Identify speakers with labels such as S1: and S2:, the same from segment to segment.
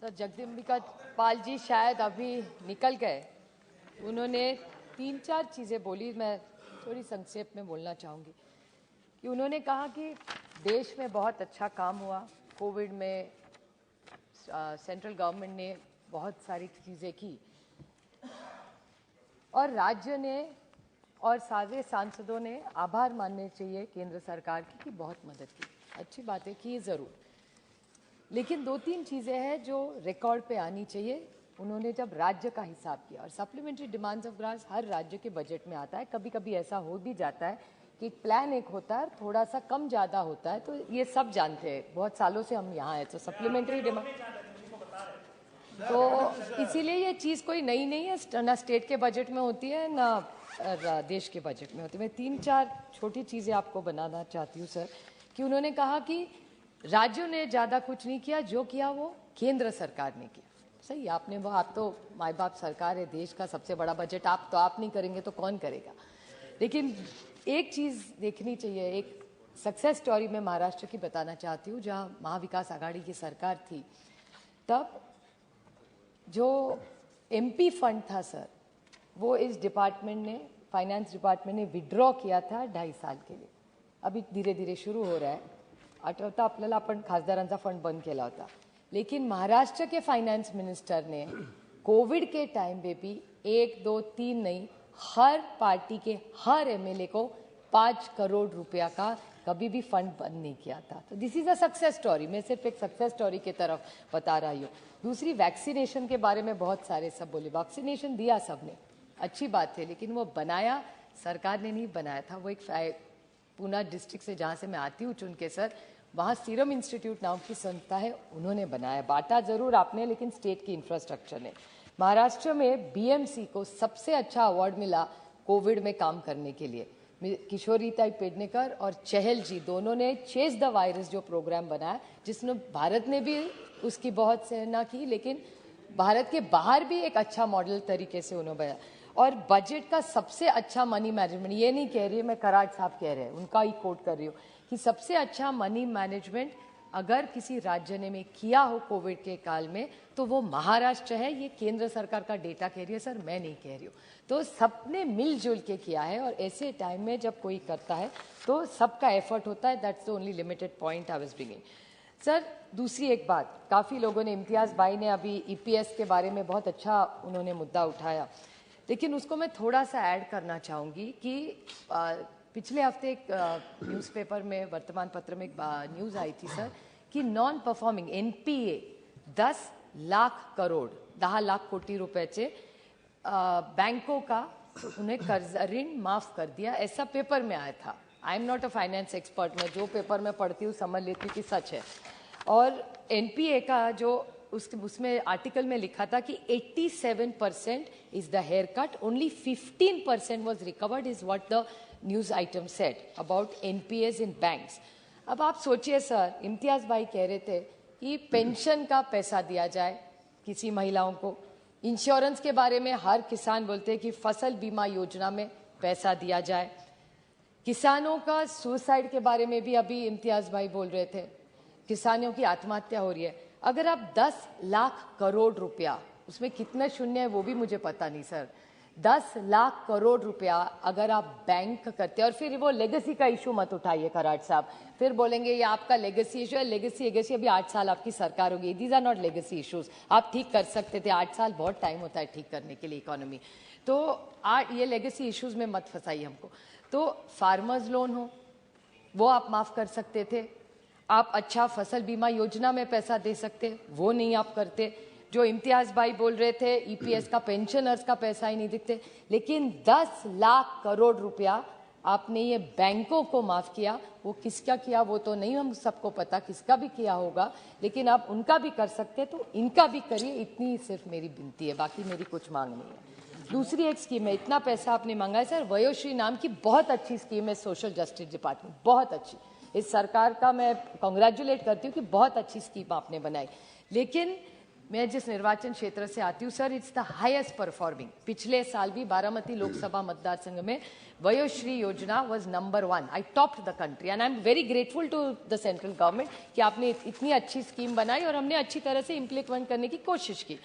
S1: Sir Jagdambika Pal ji शायद अभी निकल गए। उन्होंने 3-4 चीज़ें बोली, मैं थोड़ी संक्षेप में बोलना चाहूँगी कि उन्होंने कहा कि देश में बहुत अच्छा काम हुआ, कोविड में सेंट्रल गवर्नमेंट ने बहुत सारी चीज़ें की और राज्य ने और सारे सांसदों ने आभार मानने चाहिए केंद्र सरकार की कि बहुत मदद की। अच्छी बातें की ज़रूर, लेकिन 2-3 चीज़ें हैं जो रिकॉर्ड पे आनी चाहिए। उन्होंने जब राज्य का हिसाब किया और सप्लीमेंट्री डिमांड्स ऑफ ग्रांट्स हर राज्य के बजट में आता है, कभी कभी ऐसा हो भी जाता है कि प्लान एक होता है, थोड़ा सा कम ज़्यादा होता है, तो ये सब जानते हैं, बहुत सालों से हम यहाँ हैं। तो सप्लीमेंट्री डिमांड तो इसीलिए ये चीज़ कोई नई नहीं है, ना स्टेट के बजट में होती है ना देश के बजट में होती है। मैं 3-4 छोटी चीज़ें आपको बनाना चाहती हूँ सर, कि उन्होंने कहा कि राज्यों ने ज़्यादा कुछ नहीं किया, जो किया वो केंद्र सरकार ने किया। सही, आपने वो, आप तो माई बाप सरकार है, देश का सबसे बड़ा बजट आप नहीं करेंगे तो कौन करेगा। लेकिन एक चीज़ देखनी चाहिए, एक सक्सेस स्टोरी में महाराष्ट्र की बताना चाहती हूँ, जहाँ महाविकास आघाड़ी की सरकार थी तब जो एमपी फंड था सर, वो इस डिपार्टमेंट ने, फाइनेंस डिपार्टमेंट ने विड्रॉ किया था 2.5 साल के लिए। अभी धीरे धीरे शुरू हो रहा है। आठवतं आपल्याला आपण खासदारांचा फंड बंद केला होता, लेकिन महाराष्ट्र के फाइनेंस मिनिस्टर ने कोविड के टाइम पे भी 1, 2, 3 नहीं, हर पार्टी के हर एमएलए को 5 करोड़ रुपया का कभी भी फंड बंद नहीं किया था। तो this is a success story. मैं सिर्फ एक सक्सेस स्टोरी की तरफ बता रही हूँ। दूसरी, वैक्सीनेशन के बारे में बहुत सारे सब बोले, वैक्सीनेशन दिया सबने, अच्छी बात है, लेकिन वो बनाया सरकार ने नहीं बनाया था। वो एक पूना डिस्ट्रिक्ट से जहाँ से मैं आती हूँ चुन के सर, वहाँ सीरम इंस्टीट्यूट नाम की संस्था है, उन्होंने बनाया। बांटा जरूर आपने, लेकिन स्टेट की इंफ्रास्ट्रक्चर ने। महाराष्ट्र में बीएमसी को सबसे अच्छा अवार्ड मिला कोविड में काम करने के लिए। किशोरीताई पेडनेकर और चहल जी दोनों ने चेस द वायरस जो प्रोग्राम बनाया, जिसमें भारत ने भी उसकी बहुत सराहना की, लेकिन भारत के बाहर भी एक अच्छा मॉडल तरीके से उन्होंने बनाया। और बजट का सबसे अच्छा मनी मैनेजमेंट, ये नहीं कह रही है मैं, कराड़ साहब कह रहे हैं, उनका ही कोट कर रही हूँ कि सबसे अच्छा मनी मैनेजमेंट अगर किसी राज्य ने में किया हो कोविड के काल में तो वो महाराष्ट्र है। ये केंद्र सरकार का डेटा कह रही है सर, मैं नहीं कह रही हूँ। तो सबने मिलजुल के किया है, और ऐसे टाइम में जब कोई करता है तो सबका एफर्ट होता है। That's the only limited point I was bringing sir. दूसरी एक बात, काफ़ी लोगों ने, इम्तियाज़ भाई ने अभी ईपीएस के बारे में बहुत अच्छा उन्होंने मुद्दा उठाया, लेकिन उसको मैं थोड़ा सा ऐड करना चाहूँगी कि पिछले हफ्ते एक न्यूज़पेपर में, वर्तमान पत्र में एक न्यूज़ आई थी सर कि non performing NPA 10 lakh crore, 10 lakh कोटी रुपएचे बैंकों का उन्हें कर्ज ऋण माफ कर दिया, ऐसा पेपर में आया था। आई am not a finance expert, मैं जो पेपर में पढ़ती हूँ समझ लेती हूँ कि सच है। और एनपीए का जो उसमें आर्टिकल में लिखा था कि 87% is the haircut, only 15% was recovered, is what the news item said about NPAs in banks. अब आप सोचिए सर, इम्तियाज भाई कह रहे थे कि पेंशन का पैसा दिया जाए किसी महिलाओं को, इंश्योरेंस के बारे में हर किसान बोलते हैं कि फसल बीमा योजना में पैसा दिया जाए, किसानों का सुसाइड के बारे में भी अभी इम्तियाज भाई बोल रहे थे, किसानों की आत्महत्या हो रही है। अगर आप 10 लाख करोड़ रुपया, उसमें कितने शून्य है वो भी मुझे पता नहीं सर, 10 लाख करोड़ रुपया अगर आप बैंक करते हैं, और फिर वो लेगेसी का इशू मत उठाइए कराड़ साहब, फिर बोलेंगे ये आपका लेगेसी इशू है। लेगेसी अभी 8 साल आपकी सरकार होगी, these are not legacy issues, आप ठीक कर सकते थे। 8 साल बहुत टाइम होता है ठीक करने के लिए इकोनॉमी, तो ये लेगेसी इशूज में मत फंसाइए हमको। तो फार्मर्स लोन हो वो आप माफ कर सकते थे, आप अच्छा फसल बीमा योजना में पैसा दे सकते, वो नहीं आप करते। जो इम्तियाज भाई बोल रहे थे ईपीएस का, पेंशनर्स का पैसा ही नहीं दिखते, लेकिन 10 लाख करोड़ रुपया आपने ये बैंकों को माफ किया। वो किसका किया वो तो नहीं हम सबको पता, किसका भी किया होगा, लेकिन आप उनका भी कर सकते तो इनका भी करिए, इतनी सिर्फ मेरी विनती है, बाकी मेरी कुछ मांग नहीं है। दूसरी एक स्कीम है, इतना पैसा आपने मांगा है सर, वयोश्री नाम की बहुत अच्छी स्कीम है सोशल जस्टिस डिपार्टमेंट, बहुत अच्छी, इस सरकार का मैं कॉन्ग्रेचुलेट करती हूँ कि बहुत अच्छी स्कीम आपने बनाई, लेकिन मैं जिस निर्वाचन क्षेत्र से आती हूँ sir, it's the highest performing. पिछले साल भी बारामती लोकसभा मतदार संघ में Vayoshri Yojana was number 1। I topped the country and I am very grateful to the central government कि आपने इतनी अच्छी स्कीम बनाई और हमने अच्छी तरह से इम्प्लीमेंट करने की कोशिश की।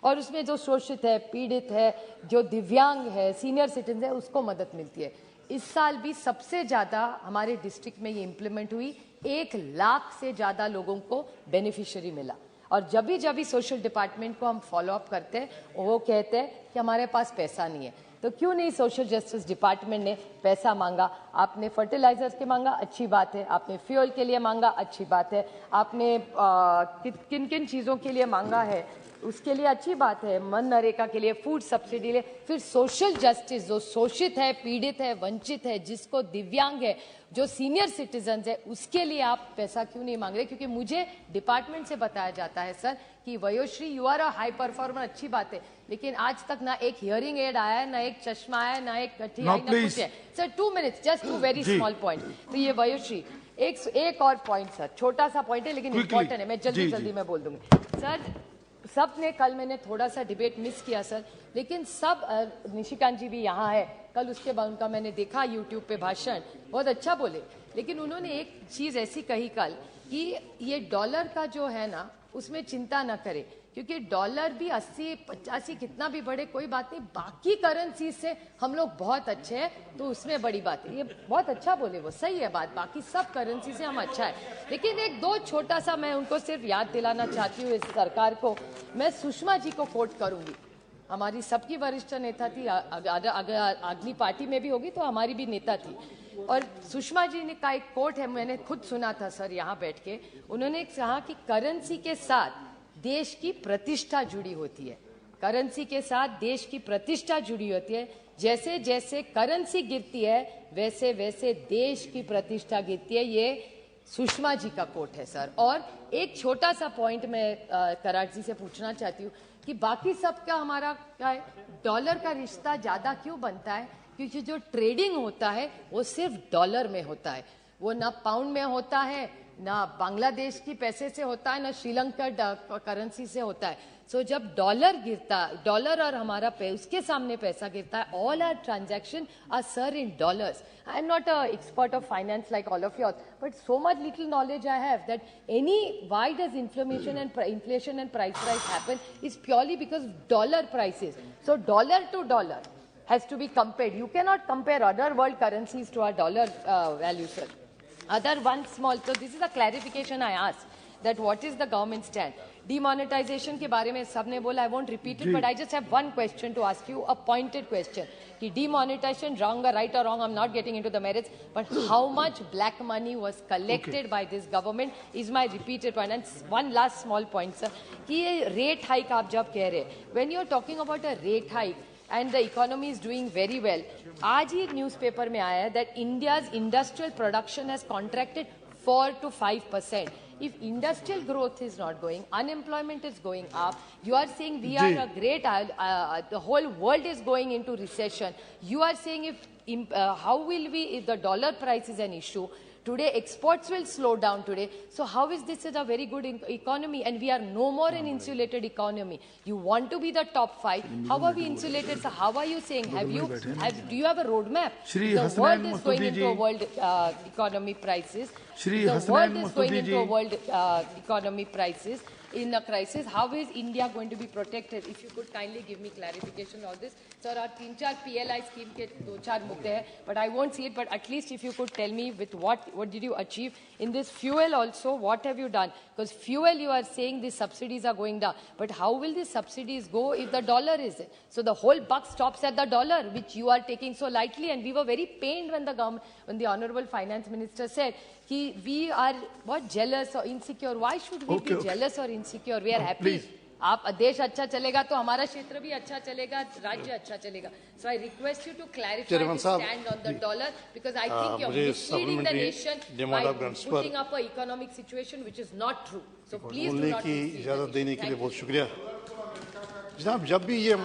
S1: और उसमें जो शोषित है, पीड़ित है, जो दिव्यांग है, सीनियर सिटीजन है, उसको मदद मिलती है। इस साल भी सबसे ज़्यादा हमारे डिस्ट्रिक्ट में ये इम्प्लीमेंट हुई। 1 लाख से ज़्यादा लोगों को बेनिफिशियरी मिला। और जब भी सोशल डिपार्टमेंट को हम फॉलो अप करते हैं, वो कहते हैं कि हमारे पास पैसा नहीं है। तो क्यों नहीं सोशल जस्टिस डिपार्टमेंट ने पैसा मांगा? आपने फर्टिलाइजर्स के मांगा, अच्छी बात है। आपने फ्यूल के लिए मांगा, अच्छी बात है। आपने किन किन चीज़ों के लिए मांगा है, उसके लिए अच्छी बात है। मनरेगा के लिए, फूड सब्सिडी लिए। फिर सोशल जस्टिस, जो शोषित है, पीड़ित है, वंचित है, जिसको दिव्यांग है, जो सीनियर सिटीजन है, उसके लिए आप पैसा क्यों नहीं मांग रहे? क्योंकि मुझे डिपार्टमेंट से बताया जाता है सर कि Vayoshri you are a high performer, अच्छी बात है, लेकिन आज तक ना एक हियरिंग एड आया है, ना एक चश्मा आया है, ना एक कठी आई, ना कुछ है। Sir 2 minutes, just 2 very small point. तो ये वयोश्री, एक और पॉइंट सर, छोटा सा पॉइंट है लेकिन इंपॉर्टेंट है, मैं जल्दी में बोल दूंगी सर। सब ने कल, मैंने थोड़ा सा डिबेट मिस किया सर, लेकिन सब, निशिकांत जी भी यहाँ है, कल उसके बाद उनका मैंने देखा यूट्यूब पे भाषण, बहुत अच्छा बोले। लेकिन उन्होंने एक चीज़ ऐसी कही कल कि ये डॉलर का जो है ना, उसमें चिंता ना करे, क्योंकि डॉलर भी 80-85 कितना भी बढ़े कोई बात नहीं, बाकी करेंसी से हम लोग बहुत अच्छे हैं, तो उसमें बड़ी बात है। ये बहुत अच्छा बोले, वो सही है बात, बाकी सब करेंसी से हम अच्छा है। लेकिन एक दो छोटा सा मैं उनको सिर्फ याद दिलाना चाहती हूँ, इस सरकार को। मैं सुषमा जी को कोट करूंगी, हमारी सबकी वरिष्ठ नेता थी, अगर अग्नि पार्टी में भी होगी तो हमारी भी नेता थी। और सुषमा जी ने का एक कोट है, मैंने खुद सुना था सर यहाँ बैठ के। उन्होंने कहा कि करेंसी के साथ देश की प्रतिष्ठा जुड़ी होती है। करेंसी के साथ देश की प्रतिष्ठा जुड़ी होती है। जैसे जैसे करेंसी गिरती है, वैसे वैसे देश की प्रतिष्ठा गिरती है। ये सुषमा जी का कोट है सर। और एक छोटा सा पॉइंट मैं कराट जी से पूछना चाहती हूँ कि बाकी सब क्या हमारा क्या है, डॉलर का रिश्ता ज्यादा क्यों बनता है? क्योंकि जो ट्रेडिंग होता है वो सिर्फ डॉलर में होता है, वो ना पाउंड में होता है, ना बांग्लादेश की पैसे से होता है, ना श्रीलंका करेंसी से होता है। सो जब डॉलर गिरता, डॉलर और हमारा उसके सामने पैसा गिरता है, all our transaction are sir in dollars. I am not a expert of finance like all of your, but so much little knowledge I have that why does inflation and price rise happen is purely because dollar prices. So dollar to dollar has to be compared. You cannot compare other world currencies to our dollar value, sir. Other one small, so this is a clarification I asked, that what is the government stand? Demonetization के बारे में सबने बोला, I won't repeat it, but I just have one question to ask you, a pointed question. कि demonetization, wrong or right or wrong, I'm not getting into the merits, but how much black money was collected by this government is my repeated point. And one last small point, sir, कि ये rate hike आप जब कह रहे हैं, when you're talking about a rate hike, and the economy is doing very well. आज ही newspaper में आया है that India's industrial production has contracted 4 to 5%. If industrial growth is not going, unemployment is going up. You are saying we are a great, the whole world is going into recession. You are saying how will we, if the dollar price is an issue, today exports will slow down today. So how is this a very good economy? And we are no more an insulated economy. You want to be the top 5. How are we insulated? So how are you saying? Do you have a roadmap? The world is going into a world economy crisis. The world is going into a world economy crisis. In a crisis, how is India going to be protected? If you could kindly give me clarification on this. Sir, our 3-4 PLI scheme के 2-4 मुद्दे हैं, but I won't see it. But at least if you could tell me with what did you achieve in this fuel also? What have you done? Because fuel, you are saying the subsidies are going down, but how will the subsidies go if the dollar is it? So the whole buck stops at the dollar, which you are taking so lightly. And we were very pained when the Honorable Finance Minister said कि we are what jealous or insecure. Why should we be jealous or insecure? We are happy. आप देश अच्छा चलेगा तो हमारा क्षेत्र भी अच्छा चलेगा, राज्य अच्छा चलेगा. So I request you to clarify your stand on the dollar, because I think you're misleading the nation by putting up an economic situation which is not true. So please do not mislead the nation.
S2: इजाजत देने के लिए बहुत शुक्रिया जनाब. जब भी ये